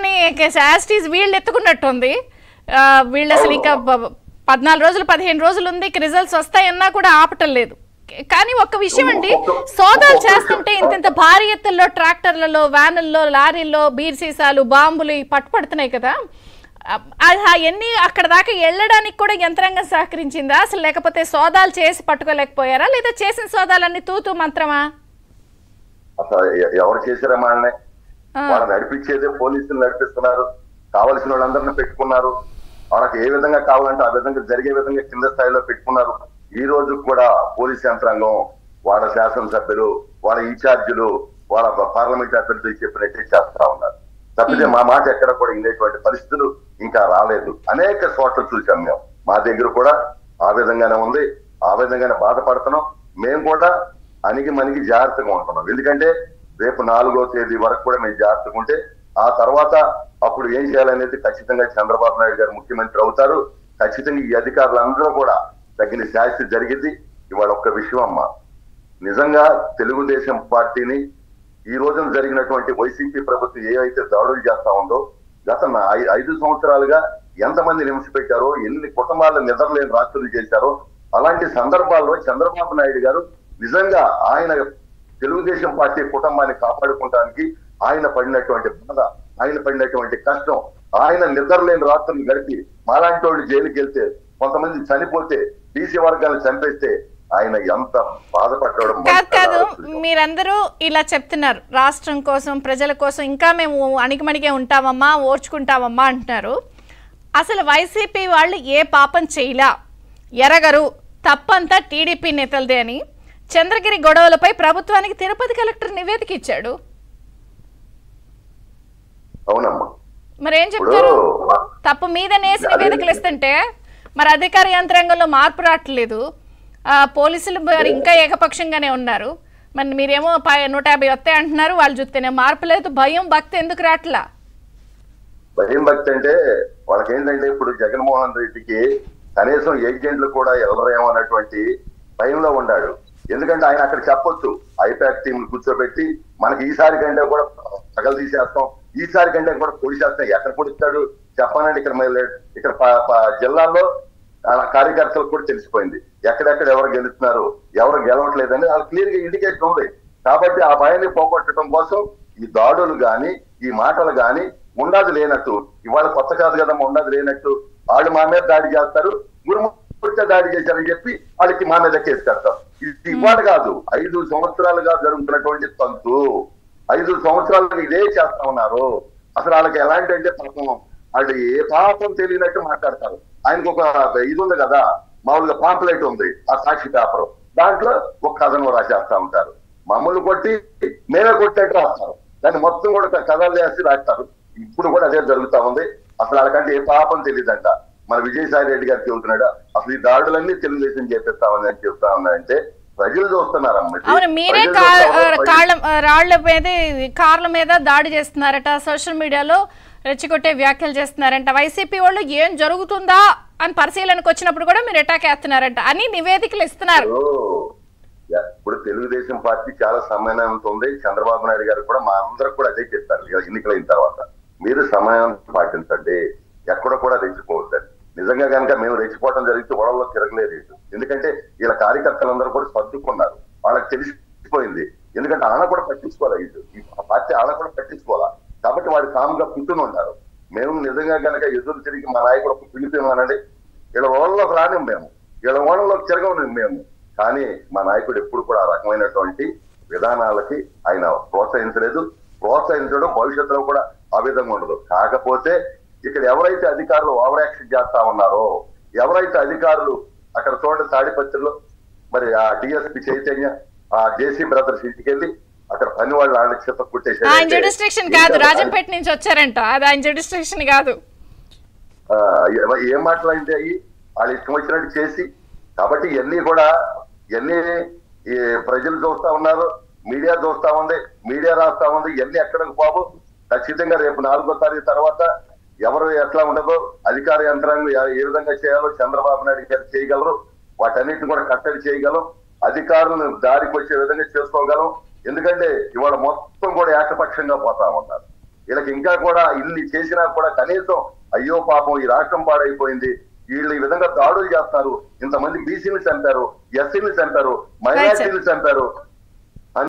ప్రభుత్వాన్ని యాస్టీస్ వీళ్ళు ఎత్తుకున్నట్టుంది. వీళ్ళు అసలు ఇంకా 14 రోజులు 15 రోజులు ఉంది, రిజల్ట్స్ వస్తాయన్నా కూడా ఆపటం లేదు. కానీ ఒక్క విషయం అండి, సోదాలు చేస్తుంటే ఇంత భారీ ఎత్తుల్లో ట్రాక్టర్లలో, వ్యానుల్లో, లారీల్లో బీర్ సీసాలు, బాంబులు పట్టుపడుతున్నాయి కదా, అవన్నీ అక్కడ దాకా వెళ్ళడానికి కూడా యంత్రాంగం సహకరించిందా అసలు, లేకపోతే సోదాలు చేసి పట్టుకోలేకపోయారా, లేదా చేసిన సోదాలన్నీ తూతూ మంత్రమా? అసలు ఎవరు చేశారా? వాళ్ళు నడిపించేదే పోలీసులు నడిపిస్తున్నారు, కావలసిన వాళ్ళందరినీ పెట్టుకున్నారు. వాళ్ళకి ఏ విధంగా కావాలంటే ఆ విధంగా జరిగే విధంగా కింద స్థాయిలో పెట్టుకున్నారు. ఈ రోజు కూడా పోలీస్ యంత్రాంగం, వాళ్ళ శాసనసభ్యులు, వాళ్ళ ఇన్ఛార్జీలు, వాళ్ళ పార్లమెంట్ అభ్యర్థులు చెప్పినట్టే చేస్తా ఉన్నారు. తప్పితే మా మాట ఎక్కడ కూడా ఇనేటువంటి పరిస్థితులు ఇంకా రాలేదు. అనేక చోట్ల చూసాం మేము. మా దగ్గర కూడా ఆ విధంగానే ఉంది, ఆ విధంగానే బాధపడుతున్నాం. మేము కూడా అణిగి మణిగి జాగ్రత్తగా ఉంటున్నాం. ఎందుకంటే రేపు 4వ తేదీ వరకు కూడా మేము జాగ్రత్తగా ఉంటే ఆ తర్వాత అప్పుడు ఏం చేయాలనేది ఖచ్చితంగా చంద్రబాబు నాయుడు గారు ముఖ్యమంత్రి అవుతారు. ఖచ్చితంగా ఈ అధికారులందరూ కూడా తగిన శాస్తి జరిగింది. ఇవాళ ఒక్క విషయం అమ్మా, నిజంగా తెలుగుదేశం పార్టీని ఈ రోజున జరిగినటువంటి వైసీపీ ప్రభుత్వం ఏవైతే దాడులు చేస్తా ఉందో, గత 5 సంవత్సరాలుగా ఎంతమంది హింస పెట్టారో, ఎన్ని కుటుంబాలను నిద్రలేని రాత్రులు చేశారో, అలాంటి సందర్భాల్లో చంద్రబాబు నాయుడు గారు నిజంగా ఆయన తెలుగుదేశం పార్టీ కుటుంబాన్ని కాపాడుకోవడానికి ఆయన పడినటువంటి బాధ, ఆయన పడినటువంటి కష్టం, ఆయన నిద్రలేని రాత్రులు గడిపి మాలాంటి వాళ్ళు జైలుకి వెళ్తే, కొంతమంది చనిపోతే, బీసీ వర్గాలను చంపేస్తే ఆయన ఎంత బాధపడ్డాడు. కాదు, మీరందరూ ఇలా చెప్తున్నారు, రాష్ట్రం కోసం, ప్రజల కోసం ఇంకా మేము అణిగిమణిగే ఉంటామమ్మా, ఓర్చుకుంటామమ్మా అంటున్నారు. అసలు వైసీపీ వాళ్ళు ఏ పాపం చేయలా, ఎరగరు, తప్పంతా టీడీపీ నేతలదే అని చంద్రగిరి గొడవలపై ప్రభుత్వానికి తిరుపతి కలెక్టర్ నివేదిక ఇచ్చాడు. అవునమ్మా, మరేం చెప్తారు? తప్పు మీద నేసి నివేదికలు ఇస్తుంటే మరి అధికార యంత్రాంగంలో మార్పు రావట్లేదు, పోలీసులు మరి ఇంకా ఏకపక్షంగానే ఉన్నారు. మరి మీరేమో 150 వస్తాయి అంటున్నారు, వాళ్ళు చూస్తేనే మార్పు లేదు. భయం భక్తి ఎందుకు రావట్లా? భయం భక్తి అంటే వాళ్ళకి ఏంటంటే, ఇప్పుడు జగన్మోహన్ రెడ్డికి కనీసం ఏజెంట్లు కూడా ఎవరేమో అన్నటువంటి భయంలో ఉన్నాడు. ఎందుకంటే ఆయన అక్కడ చెప్పొచ్చు, ఐపాక్ టీం కూర్చోబెట్టి మనకి ఈసారి కంటే కూడా పగలు తీసేస్తాం, ఈసారి కంటే కూడా పొడిచేస్తాం. ఎక్కడ పొడిస్తాడు చెప్పానంటే ఇక్కడ జిల్లాల్లో కార్యకర్తలకు కూడా తెలిసిపోయింది ఎక్కడెక్కడ ఎవరు గెలుస్తున్నారు, ఎవరు గెలవట్లేదని వాళ్ళు క్లియర్ గా ఇండికేషన్ ఉంది. కాబట్టి ఆ భయాన్ని పోగొట్టడం కోసం ఈ దాడులు గాని, ఈ మాటలు గాని ఉండదు లేనట్టు, ఇవాళ కొత్త కాదు కదా, ఉండదు లేనట్టు వాళ్ళు మా మీద దాడి చేస్తారు, గురుమూర్తి దాడి చేశారని చెప్పి వాళ్ళకి మా మీద కేసు కడతారు. ఇది ఇవాళ కాదు, 5 సంవత్సరాలుగా జరుగుతున్నటువంటి తంతు. 5 సంవత్సరాలుగా ఇదే చేస్తా ఉన్నారు. అసలు వాళ్ళకి ఎలాంటి అంటే పాపం, వాళ్ళు ఏ పాపం తెలియనట్టు మాట్లాడతారు. ఆయనకు ఒక ఇది ఉంది కదా, మామూలుగా పాంప్లెట్ ఉంది, ఆ సాక్షి పేపర్, దాంట్లో ఒక కథను రాసేస్తా ఉంటారు. మమ్మల్ని కొట్టి మేమే కొట్టేట్టు రాస్తారు, దాన్ని మొత్తం కూడా కథలు చేసి రాస్తారు. ఇప్పుడు కూడా అదే జరుగుతా ఉంది. అసలు వాళ్ళకంటే ఏ పాపం తెలియదంట. మన విజయసాయి రెడ్డి గారు చెబుతున్నాడు, అసలు ఈ దాడులన్నీ తెలుగుదేశం చేపిస్తామని అని చెప్తా ఉన్నాయంటే ప్రజలు చూస్తున్నారమ్మ. మీరే రాళ్ల మీద, కార్ల మీద దాడి చేస్తున్నారట, సోషల్ మీడియాలో రెచ్చికొట్టే వ్యాఖ్యలు చేస్తున్నారంట. వైసీపీ వాళ్ళు ఏం జరుగుతుందా అని పరిశీలనకు వచ్చినప్పుడు కూడా మీరు అటాక్ చేస్తున్నారంట అని నివేదికలు ఇస్తున్నారు. ఇప్పుడు తెలుగుదేశం పార్టీ చాలా సమన్వయంతో ఉంది. చంద్రబాబు నాయుడు గారు కూడా మా అందరికి కూడా అదే చెప్పారు ఎన్నికలైన తర్వాత, మీరు సమయం పాటించండి, ఎక్కడ కూడా రెచ్చిపోవద్దని. నిజంగా కనుక మేము రెచ్చిపోవడం జరిగితే గొడవల్లో తిరగలేదు. ఎందుకంటే వీళ్ళ కార్యకర్తలందరూ కూడా సర్దుకున్నారు, వాళ్ళకి తెలిసిపోయింది. ఎందుకంటే ఆన కూడా పట్టించుకోవాలి, ఈ పార్టీ ఆన కూడా పట్టించుకోవాలా. కాబట్టి వాడు కామ్గా కూర్చుని ఉంటారు. మేము నిజంగా కనుక ఎదురు తిరిగి మా నాయకుడు పిలిపినానండి, వీళ్ళ ఓళ్ళలోకి రాని మేము, వీళ్ళ ఓళ్ళలోకి తిరగను మేము. కానీ మా నాయకుడు ఎప్పుడు కూడా ఆ రకమైనటువంటి విధానాలకి ఆయన ప్రోత్సహించలేదు, ప్రోత్సహించడం భవిష్యత్తులో కూడా ఆ విధంగా ఉండదు. కాకపోతే ఇక్కడ ఎవరైతే అధికారులు ఓవర్ యాక్షన్ చేస్తా ఉన్నారో, ఎవరైతే అధికారులు అక్కడ చూడండి తాడిపత్రిలో మరి ఆ డిఎస్పీ చైతన్య, ఆ జేసీ బ్రదర్స్ ఇంటికి వెళ్ళి అక్కడ పని వాళ్ళు వాళ్ళ చేత కుట్టేసారు. రాజంపేట నుంచి వచ్చారంట, అది ఆయన జుడిస్ట్రిక్షన్ కాదు. ఏం మాటలంటే అయ్యి వాళ్ళు ఇష్టం వచ్చినట్టు చేసి. కాబట్టి ఇవన్నీ కూడా ఈ ప్రజలు చూస్తా ఉన్నారు, మీడియా చూస్తా ఉంది, మీడియా రాస్తా ఉంది. ఇవన్నీ ఎక్కడికి బాబు, ఖచ్చితంగా రేపు 4వ తారీఖు తర్వాత ఎవరు ఎట్లా ఉండదో, అధికార యంత్రాంగం ఏ విధంగా చేయాలో చంద్రబాబు నాయుడు గారు చేయగలరు. వాటన్నిటిని కూడా కట్టడి చేయగలం, అధికారులను దారికి వచ్చే విధంగా చేసుకోగలం. ఎందుకంటే ఇవాళ మొత్తం కూడా ఏకపక్షంగా పోతా ఉన్నారు. వీళ్ళకి ఇంకా కూడా ఇన్ని చేసినా కూడా కనీసం అయ్యో పాపం ఈ రాష్ట్రం పాడైపోయింది, వీళ్ళు ఈ విధంగా దాడులు చేస్తారు, ఇంతమంది బీసీలు చంపారు, ఎస్సీలు చంపారు, మైనారిటీలు చంపారు,